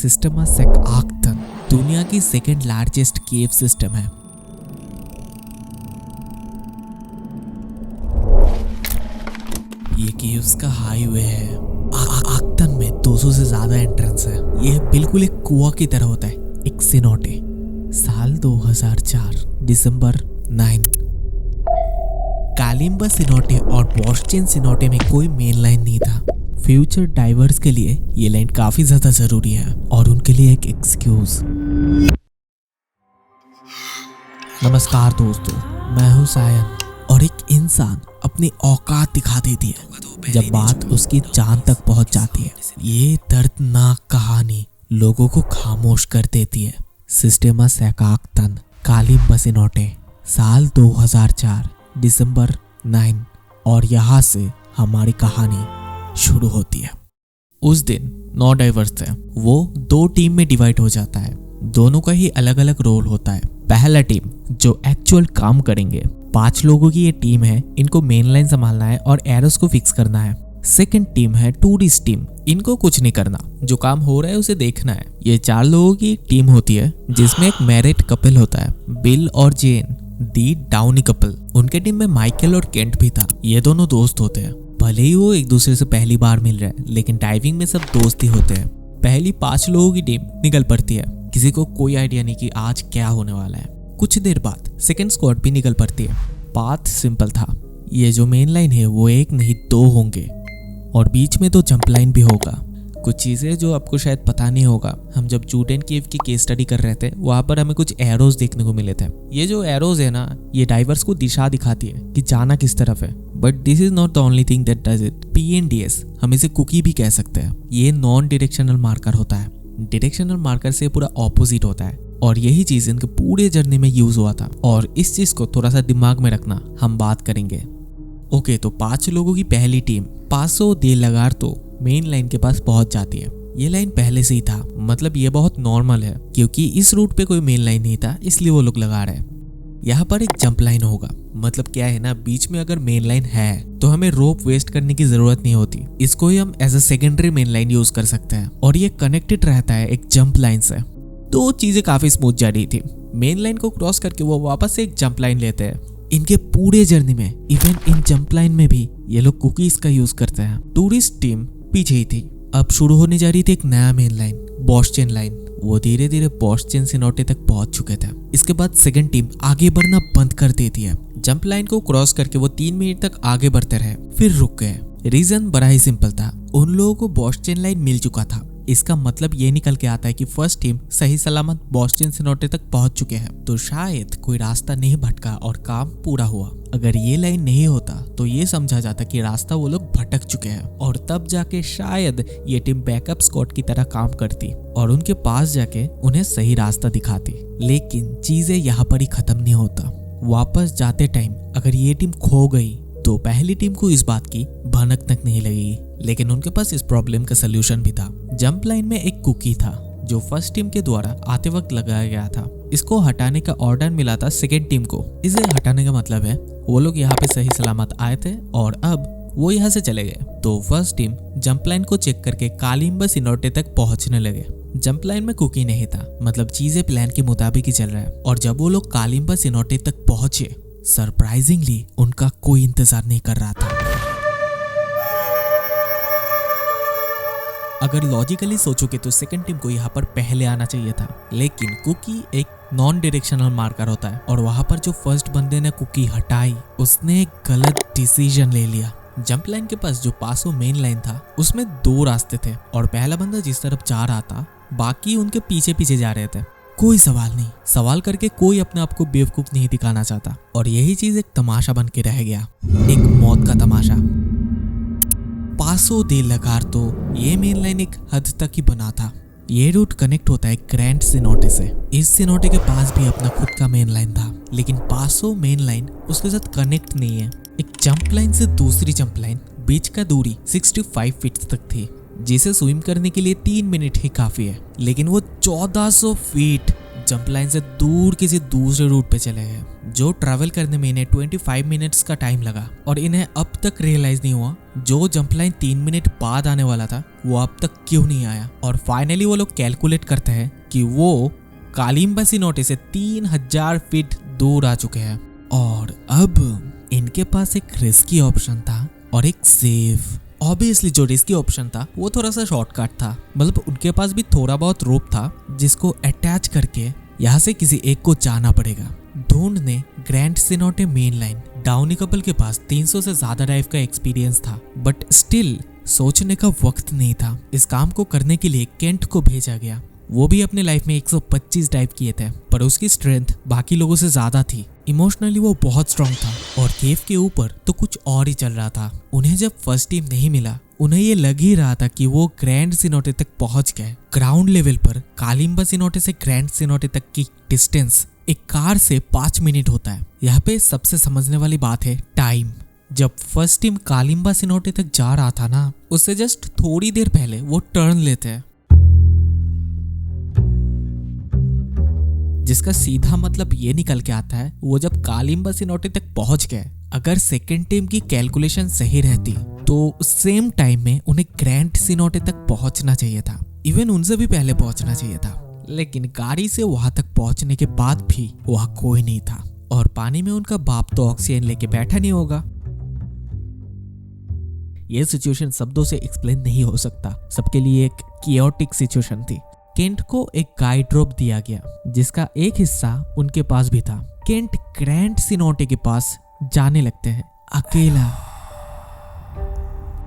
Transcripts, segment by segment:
Systema सेक आक्तन दुनिया की second largest cave system है। ये केव्स का हाईवे है। आक्तन में 200 से ज्यादा एंट्रेंस है। ये बिल्कुल एक कुआं की तरह होता है। एक सिनोटे, साल 2004 दिसंबर 9। कालिम्बा सिनोटे और बोस्टन सिनोटे में कोई मेन लाइन नहीं था। फ्यूचर डाइवर्स के लिए ये लाइन काफी ज्यादा जरूरी है और उनके लिए एक एक्सक्यूज। नमस्कार दोस्तों, मैं हूं सायन और एक इंसान अपनी औकात दिखा देती है जब बात उसकी जान तक पहुंच जाती है। ये दर्दनाक कहानी लोगों को खामोश कर देती है। सिस्टेमा सेक आक्तन कालिम्बा सिनोटे, साल 2004 दिसंबर 9। और यहाँ से हमारी कहानी शुरू होती है। उस दिन 9 डाइवर्स थे। वो 2 टीम में डिवाइड हो जाता है। दोनों का ही अलग अलग रोल होता है। पहला टीम जो एक्चुअल काम करेंगे, 5 लोगों की ये टीम है। इनको मेन लाइन संभालना है और एरोस को फिक्स करना है। सेकंड टीम है टूरिस्ट टीम। इनको कुछ नहीं करना, जो काम हो रहा है उसे देखना है। ये 4 लोगों की टीम होती है जिसमें एक मैरिड कपल होता है, बिल और जेन दी डाउनी कपल। उनके टीम में माइकल और केंट भी था। ये दोनों दोस्त होते हैं। भले ही वो एक दूसरे से पहली बार मिल रहे हैं, लेकिन डाइविंग में सब दोस्त ही होते हैं। पहली 5 लोगों की टीम निकल पड़ती है। किसी को कोई आइडिया नहीं कि आज क्या होने वाला है। कुछ देर बाद सेकंड स्क्वाड भी निकल पड़ती है। पाथ सिंपल था। ये जो मेन लाइन है वो 1 नहीं 2 होंगे और बीच में तो जंप लाइन भी होगा। कुछ चीजें जो आपको शायद पता नहीं होगा, हम जब जूडेन केव की केस स्टडी कर रहे थे वहां पर हमें कुछ एरोज देखने को मिले थे। ये जो एरोज है ना, ये डाइवर्स को दिशा दिखाती है कि जाना किस तरफ है। But this is not the only thing that does it. PNDS, हम इसे कुकी भी कह सकते हैं। ये नॉन डायरेक्शनल मार्कर होता है। डायरेक्शनल मार्कर से पूरा ऑपोजिट होता है और यही चीज इनके पूरे जर्नी में यूज हुआ था। और इस चीज को थोड़ा सा दिमाग में रखना, हम बात करेंगे। ओके, तो 5 लोगों की पहली टीम पासो दे लगार्तो मेन लाइन के पास पहुंच जाती है। ये लाइन पहले से ही था, मतलब ये बहुत नॉर्मल है क्योंकि इस रूट पे कोई मेन लाइन नहीं था, इसलिए वो लोग लगा रहे हैं। यहाँ पर एक जंप लाइन होगा। मतलब क्या है ना, बीच में अगर मेन लाइन है तो हमें रोप वेस्ट करने की जरूरत नहीं होती। इसको ही हम as a secondary main line use कर सकते हैं और ये कनेक्टेड रहता है एक जंप लाइन से। तो चीजें काफी स्मूथ जा रही थी। मेन लाइन को क्रॉस करके वो वापस से एक जंप लाइन लेते हैं। इनके पूरे जर्नी में, इवन इन जंप लाइन में भी ये लोग कुकीज का यूज करते हैं। टूरिस्ट टीम पीछे ही थी। अब शुरू होने जा रही थी एक नया मेन लाइन, बोस्टन लाइन। वो धीरे धीरे बोस्टन सिनोटे तक पहुंच चुके थे। इसके बाद सेकंड टीम आगे बढ़ना बंद कर देती है। जंप लाइन को क्रॉस करके वो 3 मिनट तक आगे बढ़ते रहे, फिर रुक गए। रीजन बड़ा ही सिंपल था, उन लोगों को बोस्टन लाइन मिल चुका था। इसका मतलब ये निकल के आता है कि फर्स्ट टीम सही सलामत बोस्टन सिनोटे तक पहुंच चुके हैं। तो शायद कोई रास्ता नहीं भटका और काम पूरा हुआ। अगर ये लाइन नहीं होता तो ये समझा जाता कि रास्ता वो लोग भटक चुके हैं और तब जाके शायद ये टीम बैकअप स्क्वाड की तरह काम करती और उनके पास जाके उन्हें सही रास्ता दिखाती। लेकिन चीजें यहाँ पर ही खत्म नहीं होता। वापस जाते टाइम अगर ये टीम खो गई तो पहली टीम को इस बात की भनक तक नहीं लगेगी। लेकिन उनके पास इस प्रॉब्लम का सलूशन भी था। जंप लाइन में एक कुकी था जो फर्स्ट टीम के द्वारा आते वक्त लगाया गया था। इसको हटाने का ऑर्डर मिला था सेकेंड टीम को। इसे हटाने का मतलब है वो लोग यहाँ पे सही सलामत आए थे और अब वो यहाँ से चले गए। तो फर्स्ट टीम जंप लाइन को चेक करके कालिम्बा सिनोटे तक पहुंचने लगे। जंप लाइन में कुकी नहीं था, मतलब चीजें प्लान के मुताबिक ही चल रहा है। और जब वो लोग कालिम्बा सिनोटे तक पहुंचे, सरप्राइजिंगली उनका कोई इंतजार नहीं कर रहा था। अगर लॉजिकली सोचोगे तो सेकंड टीम को यहाँ पर पहले आना चाहिए था, लेकिन कुकी एक नॉन डायरेक्शनल मार्कर होता है और वहां पर जो फर्स्ट बंदे ने कुकी हटाई उसने एक गलत डिसीजन ले लिया। जंप लाइन के पास जो पासो मेन लाइन था उसमें 2 रास्ते थे और पहला बंदा जिस तरफ जा रहा था बाकी उनके पीछे पीछे जा रहे थे। कोई सवाल नहीं, सवाल करके कोई अपने आप को बेवकूफ नहीं दिखाना चाहता और यही चीज एक तमाशा बन के रह गया, एक मौत का तमाशा। पासो दे लगार्तो ये मेन लाइन एक हद तक ही बना था। ये रूट कनेक्ट होता है ग्रैंड सिनोटे से। इस सिनोटे के पास भी अपना खुद का मेन लाइन था, लेकिन पासो मेन लाइन उसके साथ कनेक्ट नहीं है। एक जंप लाइन से दूसरी जंप लाइन बीच का दूरी 65 फीट तक थी, जिसे स्विम करने के लिए 3 मिनट ही काफी है। लेकिन वो 1400 फीट जंप लाइन से दूर किसी दूसरे रूट पे चले गए, जो ट्रैवल करने में इन्हें 25 मिनट्स का टाइम लगा। और इन्हें अब तक रियलाइज नहीं हुआ जो जंप लाइन 3 मिनट बाद आने वाला था वो अब तक क्यों नहीं आया। और फाइनली वो लोग कैलकुलेट करते हैं कि वो कालिम्बा सिनोटे से 3000 फीट दूर आ चुके हैं और अब इनके पास एक रिस्की ऑप्शन था और एक सेफ। ऑब्वियसली जो रिस्की ऑप्शन था वो थोड़ा सा शॉर्टकट था, मतलब उनके पास भी थोड़ा बहुत रोप था जिसको अटैच करके यहाँ से किसी एक को जाना पड़ेगा। ढूंढने grand cenote main line Downey couple के पास 300 से ज्यादा डाइव का एक्सपीरियंस था, बट स्टिल सोचने का वक्त नहीं था। इस काम को करने के लिए केंट को भेजा गया। वो भी अपने लाइफ में 125 डाइव किए थे, पर उसकी स्ट्रेंथ बाकी लोगों से ज्यादा थी। इमोशनली वो बहुत स्ट्रांग था और केव के ऊपर तो कुछ और ही चल रहा था। उन्हें जब फर्स्ट टीम नहीं मिला, उन्हें ये लग ही रहा था कि वो ग्रैंड सिनोटे तक पहुंच गए। ग्राउंड लेवल पर कालिम्बा सिनोटे से ग्रैंड सिनोटे तक की डिस्टेंस एक कार से 5 मिनट होता है। यहाँ पे सबसे समझने वाली बात है टाइम। जब फर्स्ट टीम कालिम्बा सिनोटे तक जा रहा था ना, उससे जस्ट थोड़ी देर पहले वो टर्न लेते हैं, जिसका सीधा मतलब ये निकल के आता है वो जब कालिम्बा सिनोटे तक पहुंच गए। अगर सेकेंड टीम की कैलकुलेशन सही रहती तो सेम टाइम में उन्हें ग्रैंड सिनोटे तक पहुंचना चाहिए था, इवन उनसे भी पहले पहुंचना चाहिए था। लेकिन गाड़ी से वहां तक पहुंचने के बाद भी वहां कोई नहीं था और पानी में उनका बाप तो ऑक्सीजन लेके बैठा नहीं होगा। ये सिचुएशन शब्दों से एक्सप्लेन नहीं हो सकता, सबके लिए एक कियोटिक सिचुएशन थी। केंट को एक गाइड ड्रॉप दिया गया जिसका एक हिस्सा उनके पास भी था। केंट ग्रैंड सिनोटे के पास जाने लगते हैं अकेला,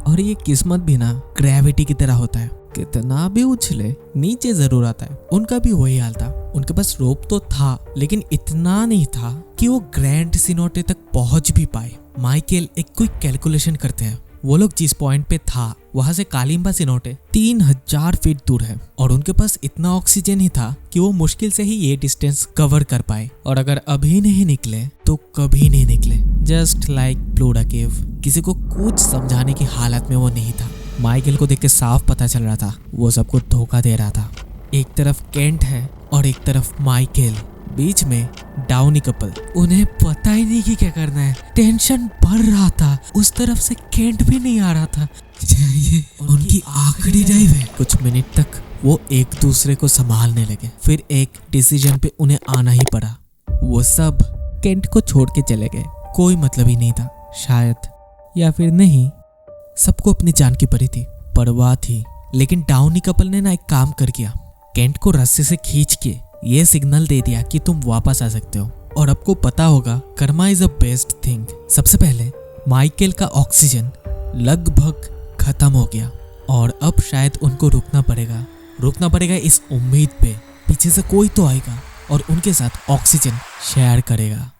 और ये किस्मत भी ना ग्रेविटी की तरह होता है, कितना भी उछले नीचे जरूर आता है। उनका भी वही हाल था। उनके पास रोप तो था लेकिन इतना नहीं था कि वो ग्रैंड सिनोटे तक पहुंच भी पाए। माइकल एक क्विक कैलकुलेशन करते हैं। वो लोग जिस पॉइंट पे था वहां से कालिम्बा सिनोटे 3000 फीट दूर है और उनके पास इतना ऑक्सीजन ही था कि वो मुश्किल से ही ये डिस्टेंस कवर कर पाए। और अगर अभी नहीं निकले तो कभी नहीं निकले। जस्ट लाइक प्लूडा केव। किसी को कुछ समझाने की हालत में वो नहीं था। माइकल को देख के साफ पता चल रहा था वो सबको धोखा दे रहा था। एक तरफ केंट है और एक तरफ माइकल, बीच में डाउनी कपल। उन्हें पता ही नहीं कि क्या करना है। टेंशन बढ़ रहा था। उस तरफ से केंट भी नहीं आ रहा था। ये उनकी आखिरी डाइव है। कुछ मिनट तक वो एक दूसरे को संभालने लगे, फिर एक डिसीजन पे उन्हें आना ही पड़ा। वो सब केंट को छोड़ के चले गए। कोई मतलब ही नहीं था, शायद, या फिर नहीं, सबको अपनी जान की पड़ी थी, परवाह थी। लेकिन डाउनी कपल ने ना एक काम कर किया। केंट को रस्से से खींच के ये सिग्नल दे दिया कि तुम वापस आ सकते हो और आपको पता होगा Karma is a best thing. सबसे पहले माइकल का ऑक्सीजन लगभग खत्म हो गया और अब शायद उनको रुकना पड़ेगा इस उम्मीद पे पीछे से कोई तो आएगा और उनके साथ ऑक्सीजन शेयर करेगा।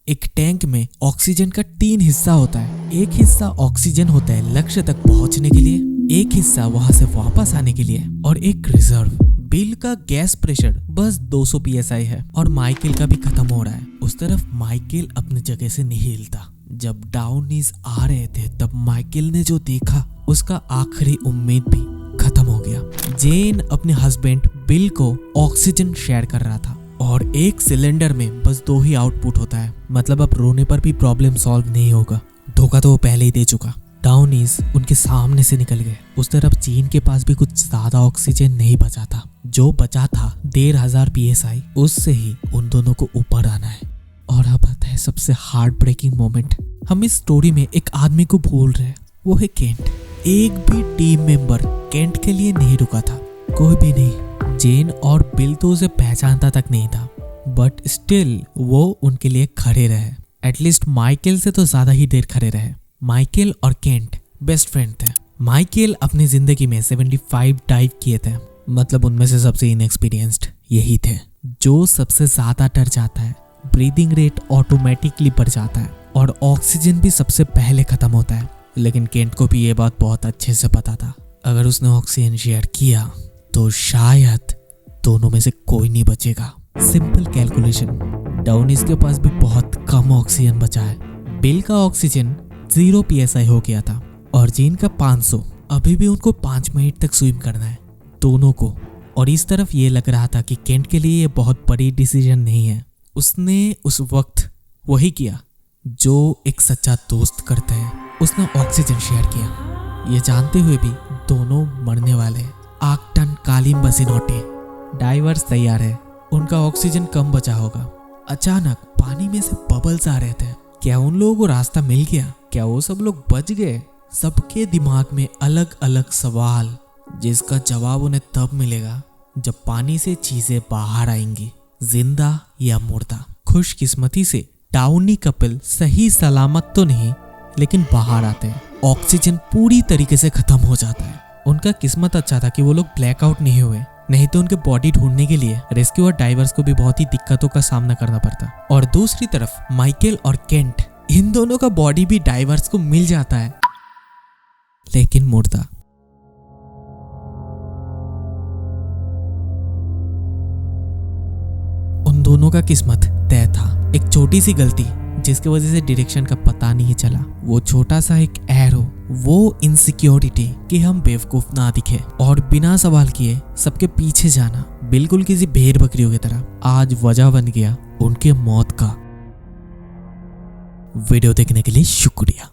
एक टैंक में ऑक्सीजन का 3 हिस्सा होता है। एक हिस्सा ऑक्सीजन होता है लक्ष्य तक पहुंचने के लिए, एक हिस्सा वहां से वापस आने के लिए और एक रिजर्व। बिल का गैस प्रेशर बस 200 psi है और माइकल का भी खत्म हो रहा है। उस तरफ माइकल अपनी जगह से नहीं हिलता। जब डाउनीज आ रहे थे तब माइकल ने जो देखा उसका आखिरी उम्मीद भी खत्म हो गया। जेन अपने हस्बैंड बिल को ऑक्सीजन शेयर कर रहा था और एक सिलेंडर में बस 2 ही आउटपुट होता है, मतलब अब रोने पर भी प्रॉब्लम सॉल्व नहीं होगा। धोखा तो वो पहले ही दे चुका। डाउनीज उनके सामने से निकल गए। उस तरफ चीन के पास भी कुछ ज्यादा ऑक्सीजन नहीं बचा था। जो बचा था 1500 psi, उससे ही उन दोनों को ऊपर आना है। और अब आता है सबसे हार्ट ब्रेकिंग मोमेंट। हम इस स्टोरी में एक आदमी को भूल रहे हैं, वो है केंट। एक भी टीम मेंबर केंट के लिए नहीं रुका था, कोई भी नहीं। जेन और बिल तो उसे पहचानता तक नहीं था, बट स्टिल वो उनके लिए खड़े रहे। एटलीस्ट माइकल से तो ज्यादा ही देर खड़े रहे। माइकल और केंट बेस्ट फ्रेंड थे। माइकल अपनी जिंदगी में 75 डाइव किए थे, मतलब उनमें से सबसे इनएक्सपीरियंस्ड यही थे। जो सबसे ज्यादा डर जाता है, ब्रीदिंग रेट ऑटोमेटिकली बढ़ जाता है और ऑक्सीजन भी सबसे पहले खत्म होता है। लेकिन केंट को भी ये बात बहुत अच्छे से पता था, अगर उसने ऑक्सीजन शेयर किया तो शायद दोनों में से कोई नहीं बचेगा। सिंपल कैलकुलेशन, डाउनीज के पास भी बहुत कम ऑक्सीजन बचा है। बिल का ऑक्सीजन 0 psi हो गया था और जीन का 500। अभी भी उनको 5 मिनट तक स्विम करना है दोनों को। और इस तरफ ये लग रहा था कि केंट के लिए ये बहुत बड़ी डिसीजन नहीं है। उसने उस वक्त वही किया जो एक सच्चा दोस्त करता है। उसने ऑक्सीजन शेयर किया। ये जानते हुए भी दोनों मरने वाले हैं। 8 टन कालीन बसिनौटे। डाइवर्स तैयार है। उनका ऑक्सीजन कम बचा होगा। अचानक पानी में से बबल्स आ रहे थे। क्या उन लोगों को रास्ता मिल गया? क्या वो सब लोग बच गए? सबके दिमाग में अलग अलग सवाल, जिसका जवाब उन्हें तब मिलेगा जब पानी से चीजें बाहर आएंगी, जिंदा या मुर्दा। खुशकिस्मती से डाउनी कपिल सही सलामत तो नहीं, लेकिन बाहर आते हैं। ऑक्सीजन पूरी तरीके से खत्म हो जाता है। उनका किस्मत अच्छा था कि वो लोग ब्लैकआउट नहीं हुए, नहीं तो उनके बॉडी ढूंढने के लिए रेस्क्यूअर डाइवर्स को भी बहुत ही दिक्कतों का सामना करना पड़ता। और दूसरी तरफ माइकल और केंट, इन दोनों का बॉडी भी डाइवर्स को मिल जाता है, लेकिन मुर्दा। उन दोनों का किस्मत तय था। एक छोटी सी गलती जिसकी वजह से डायरेक्शन का पता नहीं चला। वो छोटा सा एक एरो, वो इनसिक्योरिटी कि हम बेवकूफ ना दिखे और बिना सवाल किए सबके पीछे जाना, बिल्कुल किसी भेड़ बकरियों की तरह, आज वजह बन गया उनके मौत का। वीडियो देखने के लिए शुक्रिया।